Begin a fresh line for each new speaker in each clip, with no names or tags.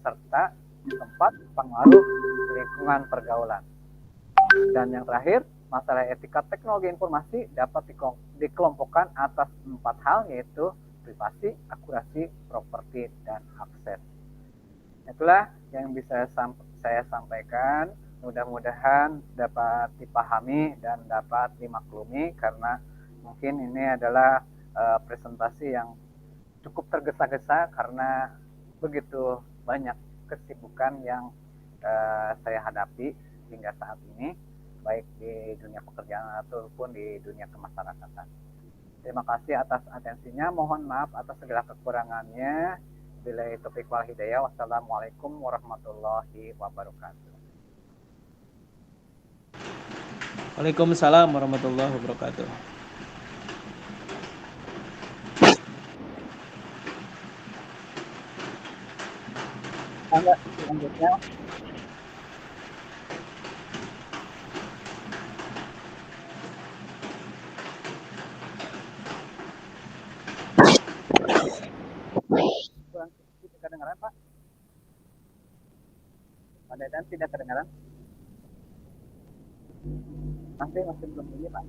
serta tempat pengaruh lingkungan pergaulan. Dan yang terakhir, masalah etika teknologi informasi dapat dikelompokkan atas 4 hal, yaitu privasi, akurasi, properti, dan akses. Itulah yang bisa saya sampaikan. Mudah-mudahan dapat dipahami dan dapat dimaklumi, karena mungkin ini adalah presentasi yang cukup tergesa-gesa karena begitu banyak kesibukan yang saya hadapi hingga saat ini, baik di dunia pekerjaan ataupun di dunia kemasyarakatan. Terima kasih atas atensinya. Mohon maaf atas segala kekurangannya. Billahi taufiq wal hidayah. Wassalamualaikum warahmatullahi wabarakatuh.
Waalaikumsalam warahmatullahi wabarakatuh.
Selanjutnya, tidak kedengaran, Pak? Pak Dedan tidak kedengaran? Masih belum bunyi, Pak.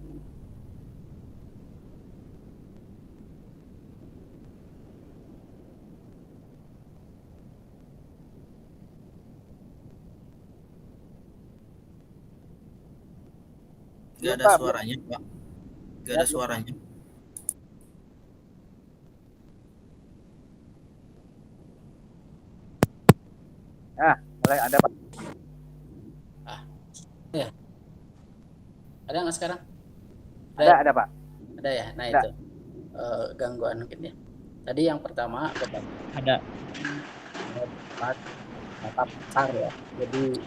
Gak ada suaranya, Pak. Gak ada suaranya.
Nah, mulai ada, Pak.
Ya. Ada nggak sekarang?
Ada, Pak.
Ada ya. Nah,
ada.
Itu gangguan mungkin ya. Tadi yang pertama
Ada
pakar ya. Jadi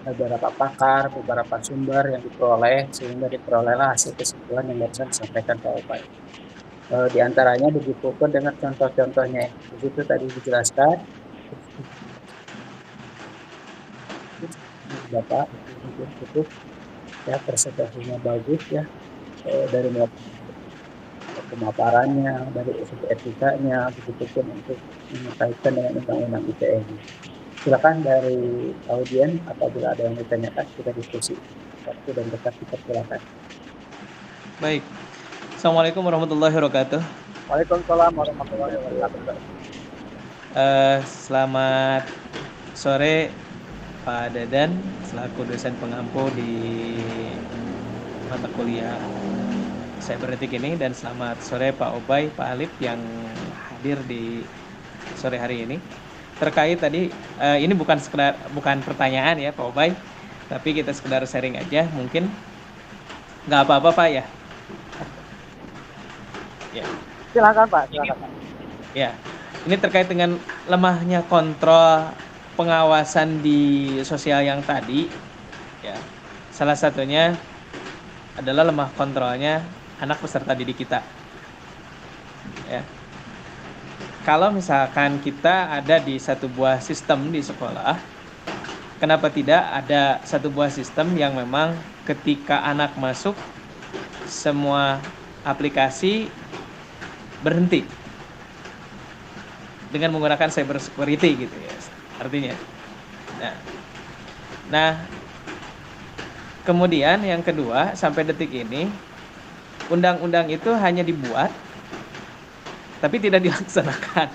beberapa pakar, beberapa sumber yang diperoleh, sehingga diperolehlah hasil kesimpulan yang barusan disampaikan Pak Opay. Di antaranya dibukukan dengan contoh-contohnya. Begitu tadi dijelaskan. Bapak cukup ya, presentasinya bagus ya, dari pemaparannya, dari etikanya, begitu pun untuk mengkaitkan dengan undang-undang ITE. Silakan dari audien, apabila ada yang ditanyakan kita diskusi. Waktu dan dekat kita silakan.
baik. Assalamualaikum warahmatullahi wabarakatuh.
Waalaikumsalam warahmatullahi wabarakatuh.
Selamat sore Pak Dedan selaku dosen pengampu di mata kuliah Cyberetik ini, dan selamat sore Pak Opay, Pak Alif yang hadir di sore hari ini. Terkait tadi ini bukan pertanyaan ya Pak Opay, tapi kita sekedar sharing aja, mungkin nggak apa-apa Pak ya. Ya.
Silakan Pak, silakan Pak.
Ya, ini terkait dengan lemahnya kontrol pengawasan di sosial yang tadi, ya. Salah satunya adalah lemah kontrolnya anak peserta didik kita. Ya. Kalau misalkan kita ada di satu buah sistem di sekolah, kenapa tidak ada satu buah sistem yang memang ketika anak masuk, semua aplikasi berhenti dengan menggunakan cyber security gitu ya, artinya. Nah, kemudian yang kedua, sampai detik ini undang-undang itu hanya dibuat tapi tidak dilaksanakan.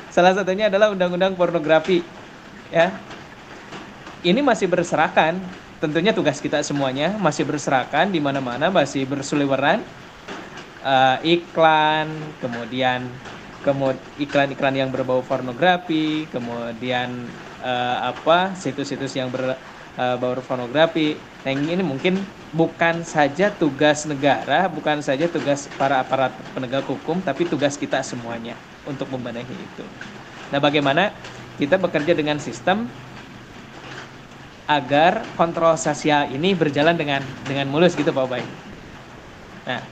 Salah satunya adalah undang-undang pornografi, ya. Ini masih berserakan, tentunya tugas kita semuanya masih berserakan, di mana-mana masih berseliweran iklan, kemudian iklan-iklan yang berbau pornografi, kemudian situs-situs yang berbau pornografi. Nah, ini mungkin bukan saja tugas negara, bukan saja tugas para aparat penegak hukum, tapi tugas kita semuanya untuk membenahi itu. Nah, bagaimana kita bekerja dengan sistem agar kontrol sosial ini berjalan dengan mulus gitu Pak Bay. Nah,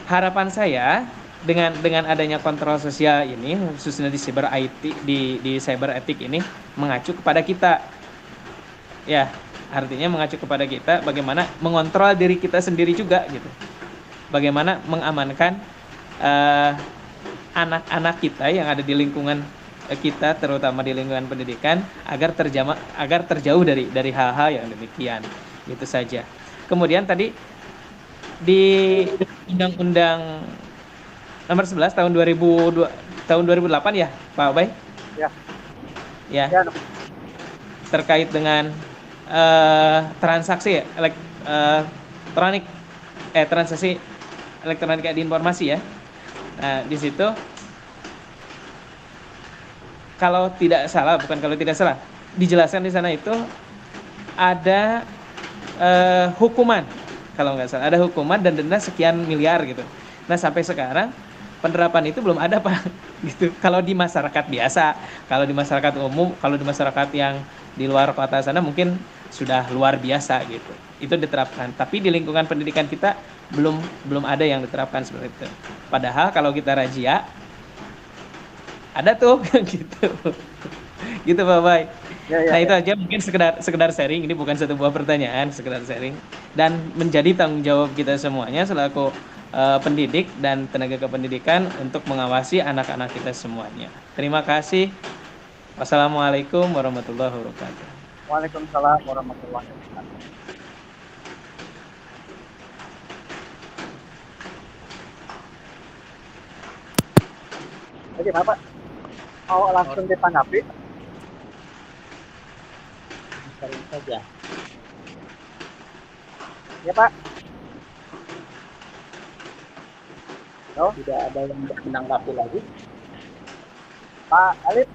harapan saya dengan adanya kontrol sosial ini, khususnya di cyber IT, di cyber etik ini, mengacu kepada kita. Ya, artinya mengacu kepada kita bagaimana mengontrol diri kita sendiri juga gitu. Bagaimana mengamankan anak-anak kita yang ada di lingkungan kita, terutama di lingkungan pendidikan, agar terjauh dari hal-hal yang demikian. Itu saja. Kemudian tadi di Undang-Undang Nomor 11 tahun 2008 ya, Pak Bay?
Ya.
Ya.
Ya,
Terkait dengan transaksi elektronik transaksi elektronik di informasi ya. Nah, di situ kalau tidak salah, dijelaskan di sana itu ada hukuman, kalau nggak salah ada hukuman dan denda sekian miliar gitu. Nah, sampai sekarang penerapan itu belum ada, Pak. Gitu. Kalau di masyarakat biasa, kalau di masyarakat umum, kalau di masyarakat yang di luar kota sana mungkin sudah luar biasa gitu. Itu diterapkan. Tapi di lingkungan pendidikan kita belum ada yang diterapkan seperti itu. Padahal kalau kita razia ada tuh gitu. Gitu, Pak Bay. Nah, itu aja mungkin sekedar sharing, ini bukan satu buah pertanyaan, sekedar sharing dan menjadi tanggung jawab kita semuanya selaku pendidik dan tenaga kependidikan untuk mengawasi anak-anak kita semuanya. Terima kasih. Wassalamualaikum warahmatullahi wabarakatuh.
Waalaikumsalam warahmatullahi wabarakatuh. Jadi Bapak mau langsung ditanggapi?
Sering saja.
Ya Pak.
Tidak ada yang menanggapi lagi.
Pak Alif,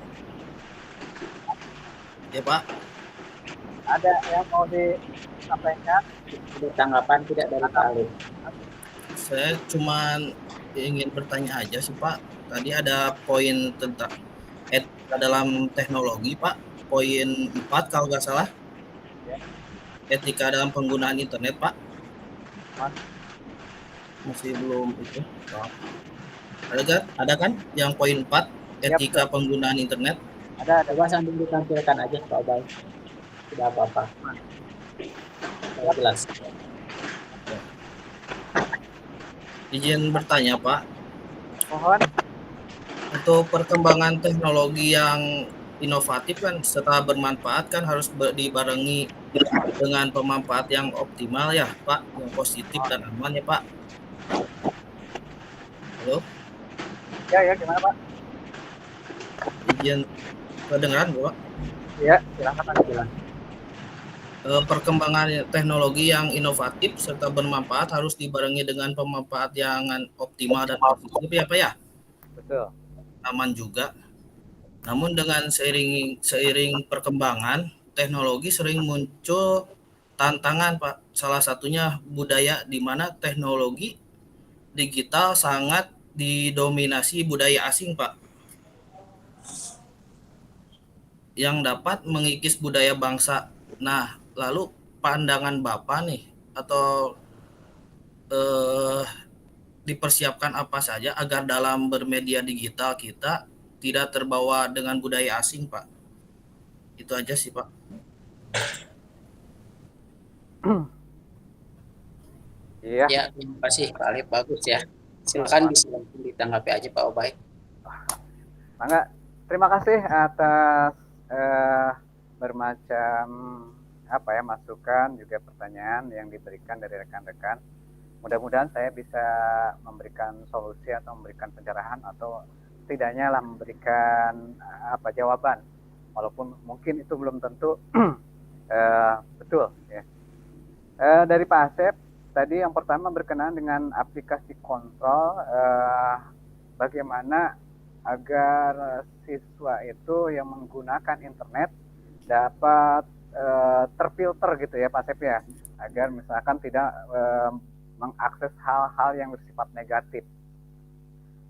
Ya Pak,
ada yang mau disampaikan?
Ada tanggapan tidak dari Pak Alif?
saya cuman ingin bertanya aja sih Pak. Tadi ada poin tentang etika dalam teknologi Pak, poin 4 kalau nggak salah. Etika dalam penggunaan internet Pak. Masih belum itu. Pak. Ada kan yang poin 4 etika penggunaan internet?
Ada.
Coba sambil ditampilkan aja Pak Bay. Tidak apa-apa. Jelas.
Izin bertanya Pak,
Mohon.
untuk perkembangan teknologi yang inovatif kan serta bermanfaat kan harus dibarengi dengan pemanfaat yang optimal ya Pak, yang positif dan aman ya Pak. Halo?
Ya, gimana Pak?
Izin kedengaran Pak?
Iya, silakan.
Perkembangan teknologi yang inovatif serta bermanfaat harus dibarengi dengan pemanfaat yang optimal dan positif ya Pak ya.
Betul.
Aman juga. Namun dengan seiring perkembangan teknologi sering muncul tantangan Pak. Salah satunya budaya di mana teknologi digital sangat didominasi budaya asing Pak. Yang dapat mengikis budaya bangsa. Nah, lalu pandangan Bapak nih atau dipersiapkan apa saja agar dalam bermedia digital kita tidak terbawa dengan budaya asing Pak. Itu aja sih Pak.
Iya.
Ya, terima kasih Pak Alif, bagus ya. Silakan bisa ditanggapi aja Pak Obay.
Mangga, terima kasih atas bermacam masukan juga pertanyaan yang diberikan dari rekan-rekan. Mudah-mudahan saya bisa memberikan solusi atau memberikan pencerahan atau setidaknya lah memberikan jawaban, walaupun mungkin itu belum tentu betul ya. Dari Pak Asep tadi yang pertama berkenaan dengan aplikasi kontrol, bagaimana agar siswa itu yang menggunakan internet dapat terfilter gitu ya Pak Asep ya, agar misalkan tidak mengakses hal-hal yang bersifat negatif.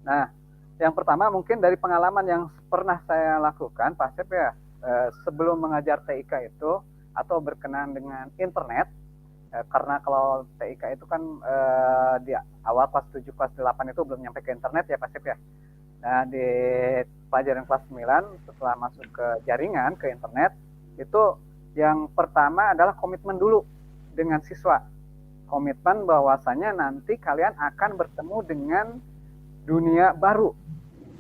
Nah, yang pertama mungkin dari pengalaman yang pernah saya lakukan Pak Asep ya, sebelum mengajar TIK itu atau berkenaan dengan internet, karena kalau TIK itu kan di awal kelas 7, kelas 8 itu belum nyampe ke internet ya Pak Asep ya. Nah, di pelajaran kelas 9 setelah masuk ke jaringan, ke internet, itu yang pertama adalah komitmen dulu dengan siswa. Komitmen bahwasanya nanti kalian akan bertemu dengan dunia baru,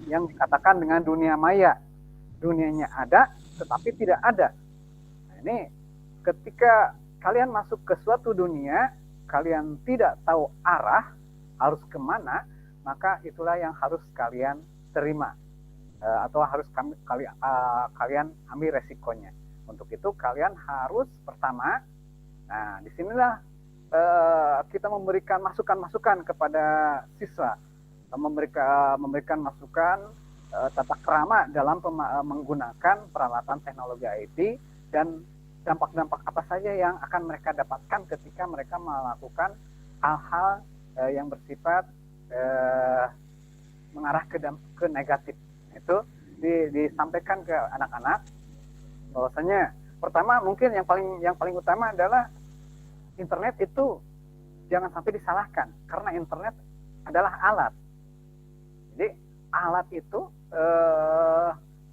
yang dikatakan dengan dunia maya. Dunianya ada, tetapi tidak ada. Nah, ini ketika kalian masuk ke suatu dunia, kalian tidak tahu arah, harus kemana, maka itulah yang harus kalian terima. Atau harus kalian ambil resikonya. Untuk itu kalian harus pertama, nah disinilah kita memberikan masukan-masukan kepada siswa, memberikan masukan tata krama dalam menggunakan peralatan teknologi IT dan dampak-dampak apa saja yang akan mereka dapatkan ketika mereka melakukan hal-hal yang bersifat mengarah ke negatif. Itu disampaikan ke anak-anak bahwasanya pertama mungkin yang paling utama adalah internet itu jangan sampai disalahkan, karena internet adalah alat. Jadi alat itu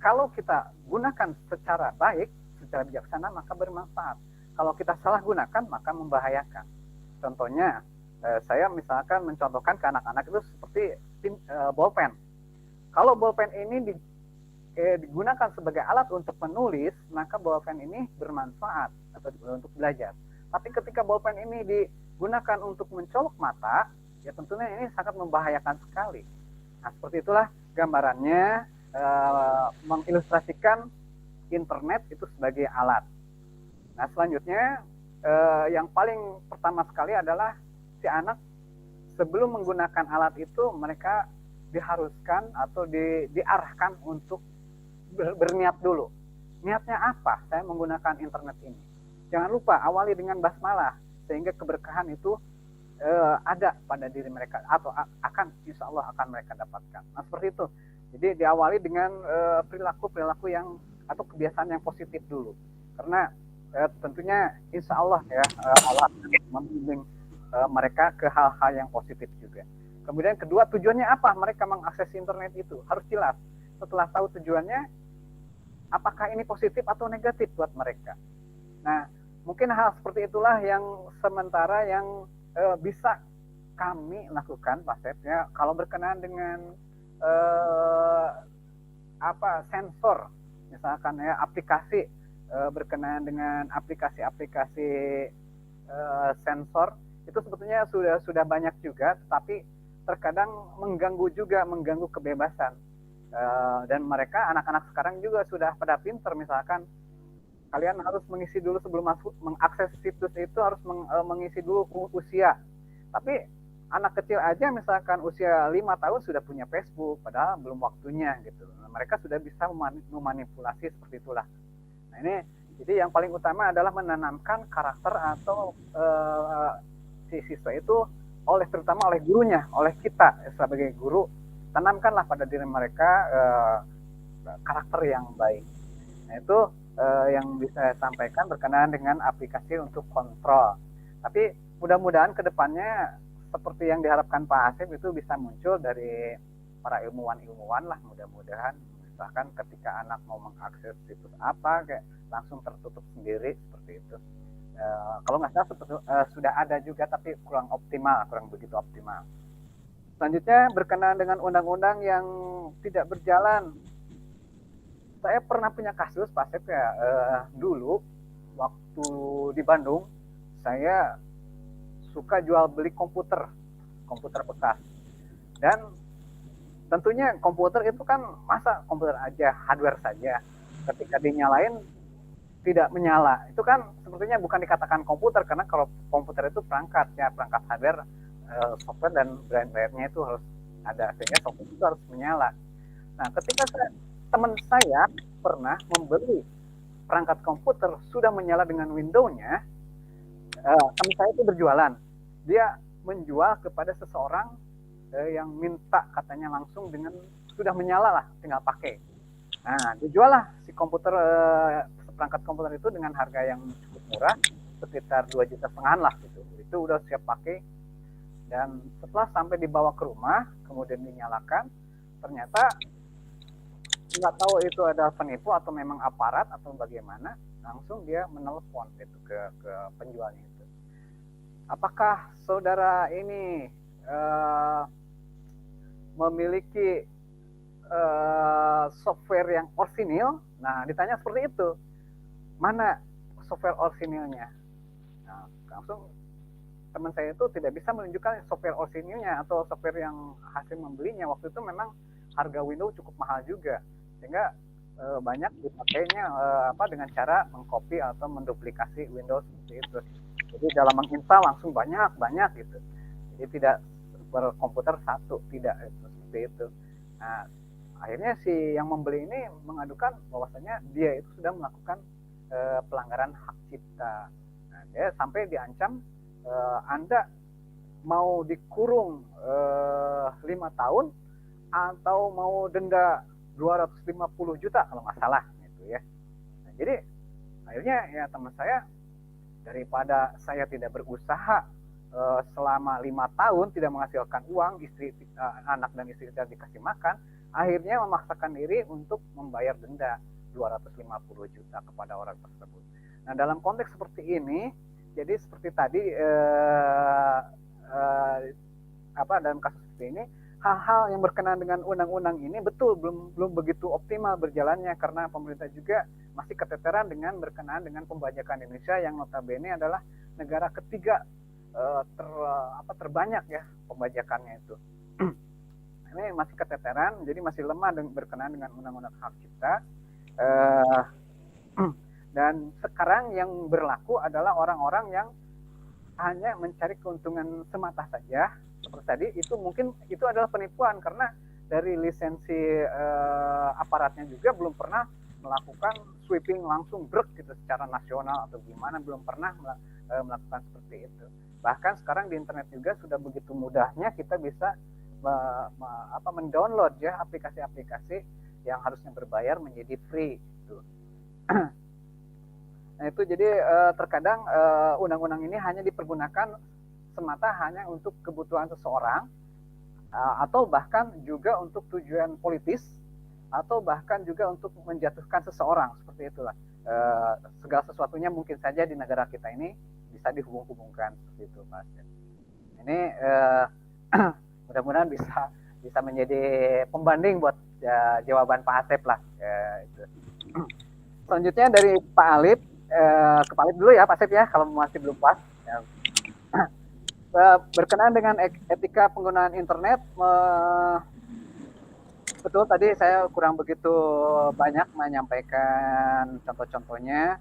kalau kita gunakan secara baik, secara bijaksana, maka bermanfaat. Kalau kita salah gunakan, maka membahayakan. Contohnya, saya misalkan mencontohkan ke anak-anak itu seperti bolpen. Kalau bolpen ini digunakan sebagai alat untuk menulis, maka bolpen ini bermanfaat atau untuk belajar. Tapi ketika bolpen ini digunakan untuk mencolok mata, ya tentunya ini sangat membahayakan sekali. Nah, seperti itulah gambarannya mengilustrasikan internet itu sebagai alat. Nah, selanjutnya yang paling pertama sekali adalah si anak sebelum menggunakan alat itu mereka diharuskan atau diarahkan untuk berniat dulu. Niatnya apa? Saya menggunakan internet ini. Jangan lupa awali dengan basmalah sehingga keberkahan itu ada pada diri mereka atau insya Allah akan mereka dapatkan. Nah, seperti itu. Jadi diawali dengan perilaku yang atau kebiasaan yang positif dulu. Karena tentunya insya Allah ya Allah membimbing mereka ke hal-hal yang positif juga. Kemudian kedua, tujuannya apa mereka mengakses internet itu? Harus jelas. Setelah tahu tujuannya, apakah ini positif atau negatif buat mereka. Nah, mungkin hal seperti itulah yang sementara yang bisa kami lakukan, Pak Sep, ya. Kalau berkenaan dengan sensor, misalkan ya aplikasi berkenaan dengan aplikasi-aplikasi sensor itu sebetulnya sudah banyak juga, tetapi terkadang mengganggu kebebasan dan mereka anak-anak sekarang juga sudah pada pinter. Misalkan kalian harus mengisi dulu sebelum masuk mengakses situs itu harus mengisi dulu usia. Tapi anak kecil aja misalkan usia 5 tahun sudah punya Facebook, padahal belum waktunya gitu. Nah, mereka sudah bisa memanipulasi seperti itulah. Nah, ini jadi yang paling utama adalah menanamkan karakter atau si siswa itu terutama oleh gurunya, oleh kita sebagai guru, tanamkanlah pada diri mereka karakter yang baik. Nah, itu yang bisa saya sampaikan berkenaan dengan aplikasi untuk kontrol. Tapi mudah-mudahan ke depannya seperti yang diharapkan Pak Asep itu bisa muncul dari para ilmuwan lah, mudah-mudahan. Misalkan ketika anak mau mengakses situs apa, kayak langsung tertutup sendiri seperti itu. Kalau nggak salah sudah ada juga, tapi kurang begitu optimal. Selanjutnya berkenaan dengan undang-undang yang tidak berjalan. Saya pernah punya kasus, Pak Sep, ya, dulu waktu di Bandung, saya suka jual beli komputer bekas. Dan tentunya komputer itu kan masa komputer aja, hardware saja. Ketika dinyalain tidak menyala. Itu kan sepertinya bukan dikatakan komputer, karena kalau komputer itu perangkat hardware, software dan firmware-nya itu harus ada, sehingga software itu harus menyala. Nah, ketika teman saya pernah membeli perangkat komputer sudah menyala dengan Windows-nya, teman saya itu berjualan. Dia menjual kepada seseorang yang minta katanya langsung dengan sudah menyala lah, tinggal pakai. Nah, dijual lah si perangkat komputer itu dengan harga yang cukup murah, sekitar 2,5 juta lah gitu. Itu udah siap pakai. Dan setelah sampai dibawa ke rumah, kemudian dinyalakan, ternyata nggak tahu itu ada penipu atau memang aparat atau bagaimana, langsung dia menelpon itu ke penjualnya itu. Apakah saudara ini memiliki software yang orsinil. Nah, ditanya seperti itu, mana software orsinilnya? Nah, langsung teman saya itu tidak bisa menunjukkan software orsinilnya atau software yang hasil membelinya. Waktu itu memang harga Windows cukup mahal juga, sehingga banyak dipakainya dengan cara mengcopy atau menduplikasi Windows seperti itu. Jadi dalam menginstal langsung banyak gitu. Jadi tidak berkomputer satu, tidak itu, seperti itu. Nah, akhirnya si yang membeli ini mengadukan bahwasanya dia itu sudah melakukan pelanggaran hak cipta. Nah, dia sampai diancam, Anda mau dikurung 5 tahun atau mau denda 250 juta kalau nggak salah gitu ya. Nah, jadi akhirnya ya teman saya, daripada saya tidak berusaha selama 5 tahun tidak menghasilkan uang, anak dan istri tidak dikasih makan, akhirnya memaksakan diri untuk membayar denda 250 juta kepada orang tersebut. Nah, dalam konteks seperti ini, jadi seperti tadi dalam kasus seperti ini, hal-hal yang berkenaan dengan undang-undang ini betul belum begitu optimal berjalannya, karena pemerintah juga masih keteteran dengan berkenaan dengan pembajakan Indonesia yang notabene adalah negara ketiga terbanyak ya pembajakannya itu. Ini masih keteteran, jadi masih lemah berkenaan dengan undang-undang hak cipta. Dan sekarang yang berlaku adalah orang-orang yang hanya mencari keuntungan semata saja. Seperti tadi, itu mungkin itu adalah penipuan, karena dari lisensi aparatnya juga belum pernah melakukan sweeping langsung brek gitu secara nasional atau gimana, belum pernah melakukan seperti itu. Bahkan sekarang di internet juga sudah begitu mudahnya kita bisa mendownload ya aplikasi-aplikasi yang harusnya berbayar menjadi free gitu. Nah, itu jadi terkadang undang-undang ini hanya dipergunakan semata hanya untuk kebutuhan seseorang, atau bahkan juga untuk tujuan politis, atau bahkan juga untuk menjatuhkan seseorang, seperti itulah. Segala sesuatunya mungkin saja di negara kita ini bisa dihubung-hubungkan seperti itu, Mas. Ini mudah-mudahan bisa menjadi pembanding buat jawaban Pak Asep lah. Itu. Selanjutnya dari Pak Alip, ke Pak Alip dulu ya Pak Asep ya, kalau masih belum pas. Ya. Berkenaan dengan etika penggunaan internet, betul tadi saya kurang begitu banyak menyampaikan contoh-contohnya,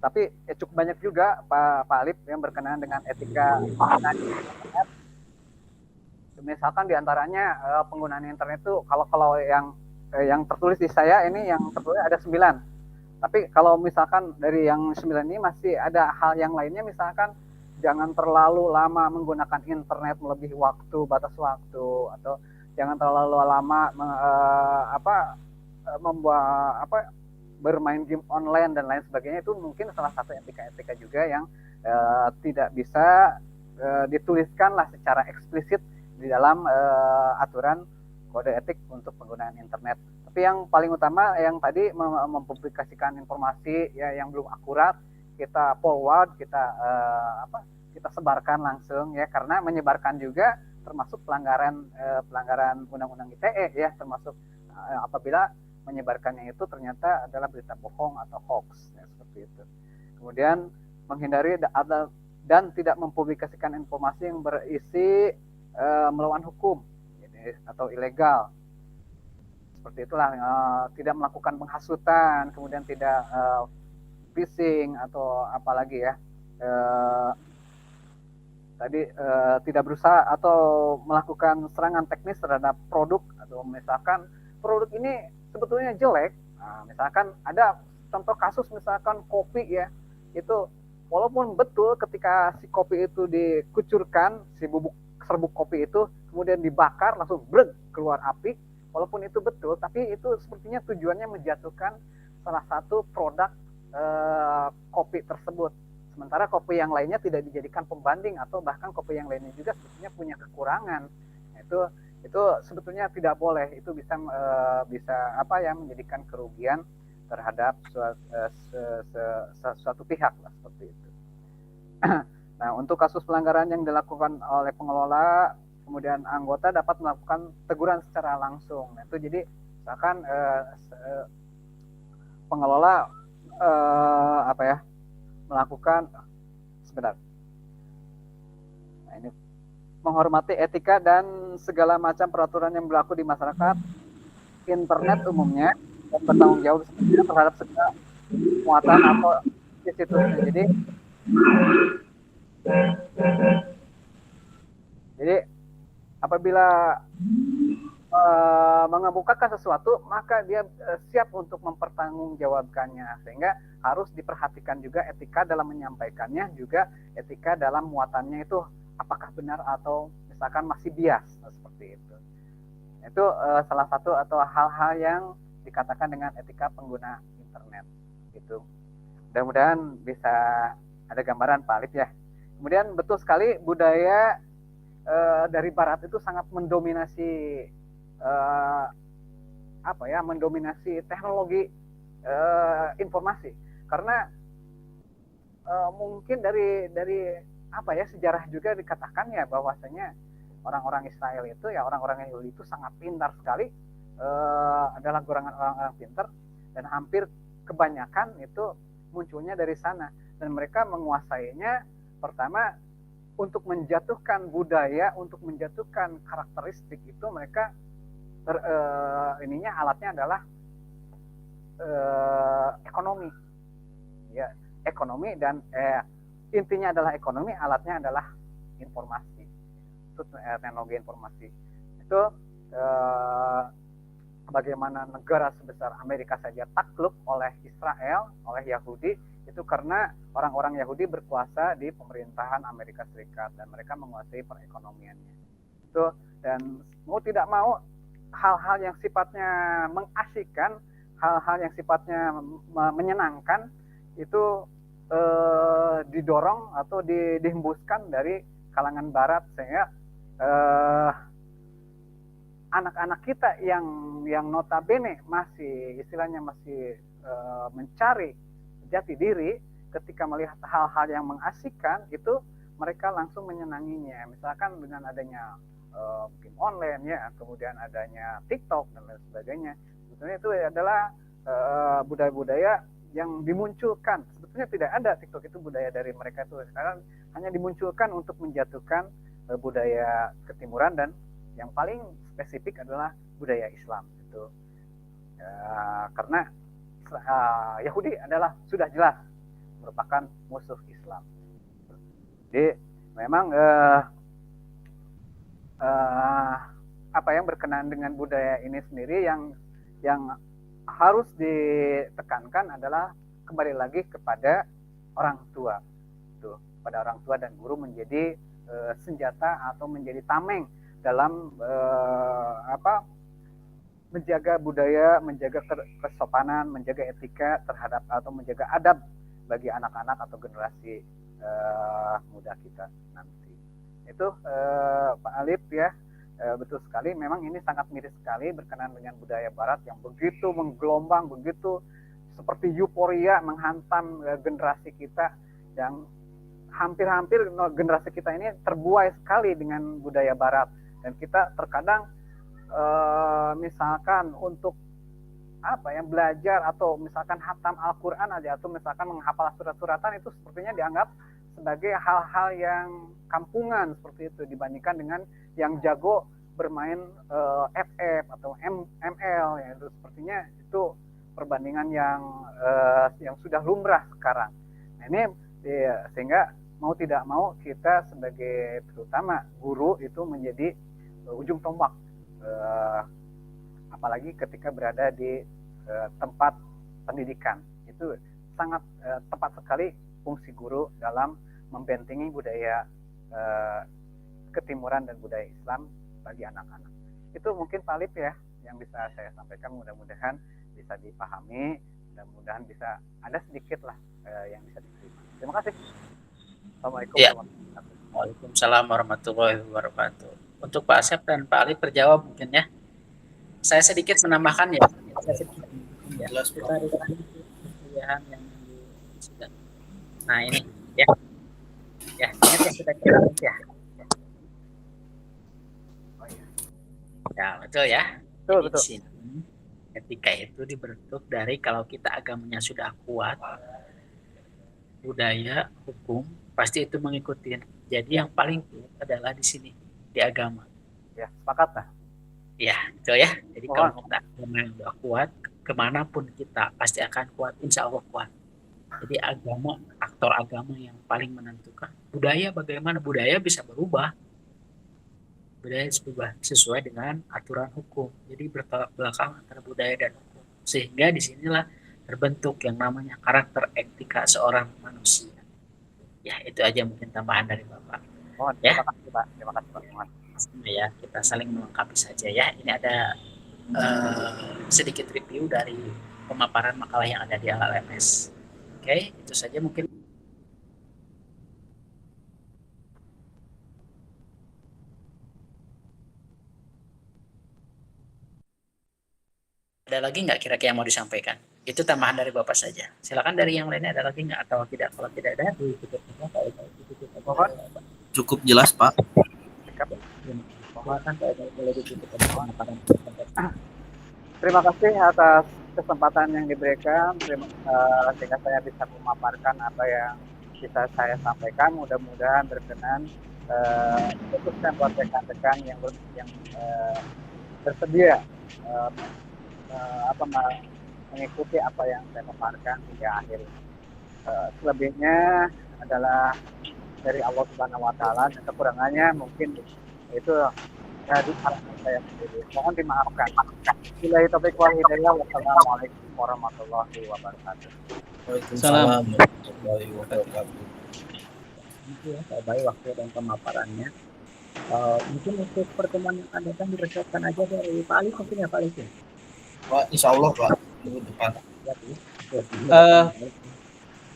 tapi cukup banyak juga Pak Alip yang berkenaan dengan etika penggunaan internet. Misalkan diantaranya penggunaan internet itu kalau yang tertulis di saya ini, yang tertulis ada 9. Tapi kalau misalkan dari yang 9 ini masih ada hal yang lainnya, misalkan jangan terlalu lama menggunakan internet melebihi waktu, batas waktu, atau jangan terlalu lama bermain game online dan lain sebagainya. Itu mungkin salah satu etika-etika juga yang tidak bisa dituliskan lah secara eksplisit di dalam aturan kode etik untuk penggunaan internet. Tapi yang paling utama yang tadi mempublikasikan informasi ya yang belum akurat, kita forward, kita sebarkan langsung ya, karena menyebarkan juga termasuk pelanggaran undang-undang ITE ya, termasuk apabila menyebarkannya itu ternyata adalah berita bohong atau hoax ya, seperti itu. Kemudian menghindari dan tidak mempublikasikan informasi yang berisi melawan hukum atau ilegal, seperti itulah. Tidak melakukan penghasutan, kemudian tidak phishing atau apalagi ya, tidak berusaha atau melakukan serangan teknis terhadap produk, atau misalkan produk ini sebetulnya jelek. Nah, misalkan ada contoh kasus, misalkan kopi ya, itu walaupun betul ketika si kopi itu dikucurkan, si serbuk kopi itu kemudian dibakar langsung breg keluar api, walaupun itu betul, tapi itu sepertinya tujuannya menjatuhkan salah satu produk kopi tersebut. Sementara kopi yang lainnya tidak dijadikan pembanding, atau bahkan kopi yang lainnya juga sebetulnya punya kekurangan. Itu sebetulnya tidak boleh. Itu bisa menjadikan kerugian terhadap suatu pihak lah, seperti itu. Nah, untuk kasus pelanggaran yang dilakukan oleh pengelola kemudian anggota dapat melakukan teguran secara langsung. Nah, itu jadi misalkan pengelola melakukan sebentar. Nah, ini menghormati etika dan segala macam peraturan yang berlaku di masyarakat internet umumnya dan bertanggung jawab terhadap segala muatan atau situsnya. Jadi apabila mengemukakan sesuatu, maka dia siap untuk mempertanggungjawabkannya, sehingga harus diperhatikan juga etika dalam menyampaikannya, juga etika dalam muatannya itu apakah benar atau misalkan masih bias, seperti itu. Itu salah satu atau hal-hal yang dikatakan dengan etika pengguna internet. Itu mudah-mudahan bisa ada gambaran Pak Alif ya. Kemudian betul sekali budaya dari Barat itu sangat mendominasi mendominasi teknologi informasi, karena mungkin dari sejarah juga dikatakan ya bahwasanya orang-orang Israel itu ya orang-orang Yahudi itu sangat pintar sekali, adalah golongan orang-orang pintar, dan hampir kebanyakan itu munculnya dari sana, dan mereka menguasainya pertama untuk menjatuhkan budaya, untuk menjatuhkan karakteristik itu mereka alatnya adalah ekonomi, ya ekonomi, dan intinya adalah ekonomi, alatnya adalah informasi, itu teknologi informasi. Itu bagaimana negara sebesar Amerika saja takluk oleh Israel, oleh Yahudi, itu karena orang-orang Yahudi berkuasa di pemerintahan Amerika Serikat dan mereka menguasai perekonomiannya. Itu, dan mau tidak mau hal-hal yang sifatnya mengasyikkan, hal-hal yang sifatnya menyenangkan itu didorong atau dihembuskan dari kalangan Barat, sehingga anak-anak kita yang notabene masih istilahnya masih mencari jati diri, ketika melihat hal-hal yang mengasyikkan itu mereka langsung menyenanginya. Misalkan dengan adanya game online ya, kemudian adanya TikTok dan lain sebagainya. Sebetulnya itu adalah budaya-budaya yang dimunculkan. Sebetulnya tidak ada TikTok itu budaya dari mereka itu, sekarang hanya dimunculkan untuk menjatuhkan budaya ketimuran, dan yang paling spesifik adalah budaya Islam itu. Karena Yahudi adalah sudah jelas merupakan musuh Islam. Jadi memang apa yang berkenaan dengan budaya ini sendiri yang harus ditekankan adalah kembali lagi kepada orang tua. Tuh, pada orang tua dan guru menjadi senjata atau menjadi tameng dalam menjaga budaya, menjaga kesopanan, menjaga etika terhadap atau menjaga adab bagi anak-anak atau generasi muda kita nanti. Itu Pak Alif ya, betul sekali. Memang ini sangat miris sekali berkenaan dengan budaya Barat yang begitu menggelombang, begitu seperti euforia menghantam generasi kita, yang hampir-hampir generasi kita ini terbuai sekali dengan budaya Barat, dan kita terkadang misalkan untuk belajar atau misalkan hatam Al-Quran aja, atau misalkan menghafal surat-suratan, itu sepertinya dianggap sebagai hal-hal yang kampungan seperti itu, dibandingkan dengan yang jago bermain FF atau ML ya, itu sepertinya itu perbandingan yang sudah lumrah sekarang. Nah, ini sehingga mau tidak mau kita sebagai terutama guru itu menjadi ujung tombak, apalagi ketika berada di tempat pendidikan. Itu sangat tepat sekali fungsi guru dalam membentengi budaya ketimuran dan budaya Islam bagi anak-anak. Itu mungkin Pak Alif ya yang bisa saya sampaikan, mudah-mudahan bisa dipahami, mudah-mudahan bisa ada sedikit lah yang bisa diterima. Terima kasih. Assalamualaikum warahmatullahi wabarakatuh.
Waalaikumsalam warahmatullahi wabarakatuh. Untuk Pak Asep dan Pak Alif terjawab mungkin ya. Saya sedikit menambahkan ya.
Jelas,
Kita ada pilihan yang sudah. Nah ini ya. Ya, ini sudah kita ya. Ya, betul ya.
Betul,
Jadi
betul.
di sini etika itu dibentuk dari kalau kita agamanya sudah kuat, budaya, hukum pasti itu mengikuti. Jadi yang paling kuat adalah di sini di agama.
Ya, sepakat nah.
Ya, betul ya. Jadi kalau
Mohon.
kita agama yang udah kuat, kemanapun kita pasti akan kuat. Insya Allah kuat. Jadi agama, aktor agama yang paling menentukan. Budaya bagaimana? Budaya bisa berubah. Budaya bisa berubah sesuai dengan aturan hukum. Jadi bertolak belakang antara budaya dan hukum. Sehingga disinilah terbentuk yang namanya karakter etika seorang manusia. Ya, itu aja mungkin tambahan dari Bapak.
Mohon.
Ya.
Terima kasih Pak. Terima kasih Pak. Mohon.
Ya, kita saling melengkapi saja ya. Ini ada sedikit review dari pemaparan makalah yang ada di LLMS. Oke, itu saja mungkin. Ada lagi nggak kira-kira yang mau disampaikan? Itu tambahan dari Bapak saja. Silakan dari yang lainnya ada lagi nggak atau tidak? Kalau tidak ada, ditutup aja.
Mohon.
Cukup jelas, Pak.
Silakan boleh ditutup pemaparan.
Terima kasih atas kesempatan yang diberikan. Sehingga saya bisa memaparkan apa yang bisa saya sampaikan. Mudah-mudahan berkenan khususnya buat rekan-rekan yang bersedia mengikuti apa yang saya paparkan hingga akhir. Selebihnya adalah dari Allah Subhanahu Wa Taala, dan kekurangannya mungkin itu dari harapan saya sendiri. Mohon dimaafkan. Billahi taufiq wal hidayah. Wassalamualaikum warahmatullahi wabarakatuh.
Waalaikumsalam warahmatullahi wabarakatuh.
Itu ya, Pak Bay, waktu dan pemaparannya. Mungkin untuk pertemuan yang akan datang dipersiapkan aja dari Pak Ali mungkin ya Pak Ali.
Pak, insya Allah Pak, minggu depan.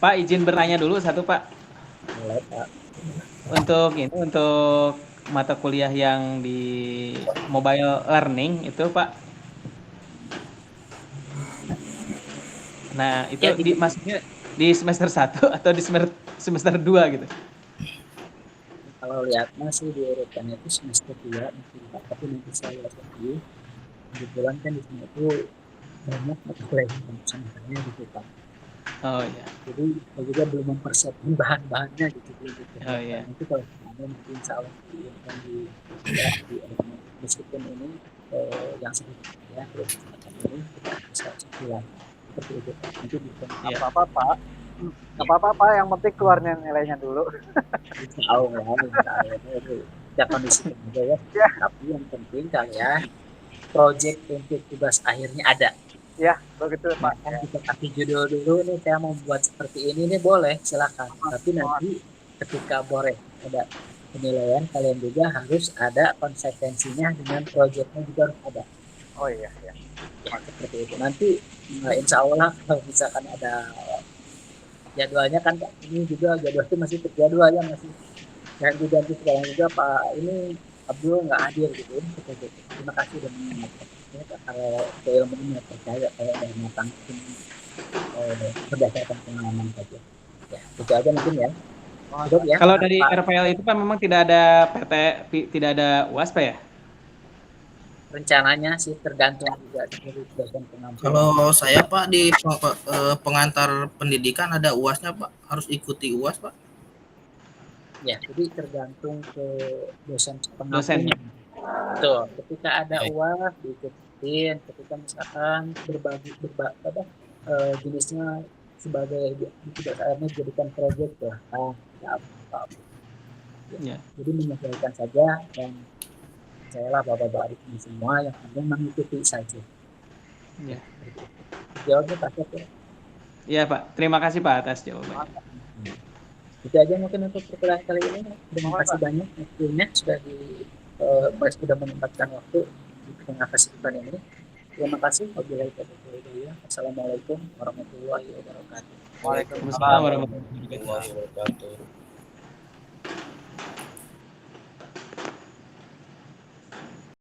Pak izin bertanya dulu satu Pak.
Boleh Pak.
Untuk mata kuliah yang di mobile learning itu Pak. Nah itu
Ya,
maksudnya di semester 1 atau di semester 2 gitu?
Kalau lihat masih diurutkannya itu semester 2 mungkin Pak, tapi nanti saya review. Kebetulan kan di sini itu banyak mata kuliah yang sebenarnya gitu Pak.
Oh iya.
Jadi saya juga belum mempersiapkan bahan-bahannya gitu.
Oh iya.
Nanti kalau ada mungkin insya Allah di meskipun ini yang sedikit ya belum ini kita bisa sebulan seperti itu nanti bisa
Iya.
Apa-apa Pak, yang penting keluarnya nilainya dulu.
insya Allah itu kita kondisi aja ya. Tapi yang penting kalian project untuk tugas akhirnya ada.
Ya, begitu Pak.
Kan kita kasih judul dulu nih, saya mau buat seperti ini nih boleh silakan. Tapi nanti ketika boleh ada penilaian kalian juga harus ada konsekuensinya dengan proyeknya juga harus ada.
Oh iya.
Ya, seperti itu. Nanti insya Allah kalau misalkan ada jadwalnya kan ini juga jadwal itu masih terjadwal ya masih ganti sekarang juga Pak ini Abdul nggak hadir gitu. Terima kasih dan mengingatkan. Kalau keilmuannya percaya saya dari matang berdasarkan pengalaman saja. Ya, itu aja mungkin ya. Cukup ya.
Kalau dari RPL itu Pak memang tidak ada tidak ada UAS Pak ya?
Rencananya sih tergantung juga dari dosen pengampu.
Kalau saya Pak di pengantar pendidikan ada UASnya Pak, harus ikuti UAS Pak.
Ya, jadi tergantung ke dosen pengampu.
Dosennya.
Betul. Ketika ada UAS diikutin, ketika misalkan berbagi jenisnya sebagai tidak akhirnya jadikan proyek ya.
Ya.
Jadi menyesuaikan saja dan saya lah bapak-bapak ini semua yang penting mengikuti saja.
Ya.
Jawabnya Pak ya.
Iya Pak, terima kasih Pak atas jawabannya.
Itu aja mungkin untuk perkuliahan kali ini. Terima kasih banyak waktunya sudah menyempatkan waktu di tengah kesibukan ini. Terima kasih. Wassalamualaikum warahmatullahi wabarakatuh.
Waalaikumsalam
Assalamualaikum warahmatullahi wabarakatuh.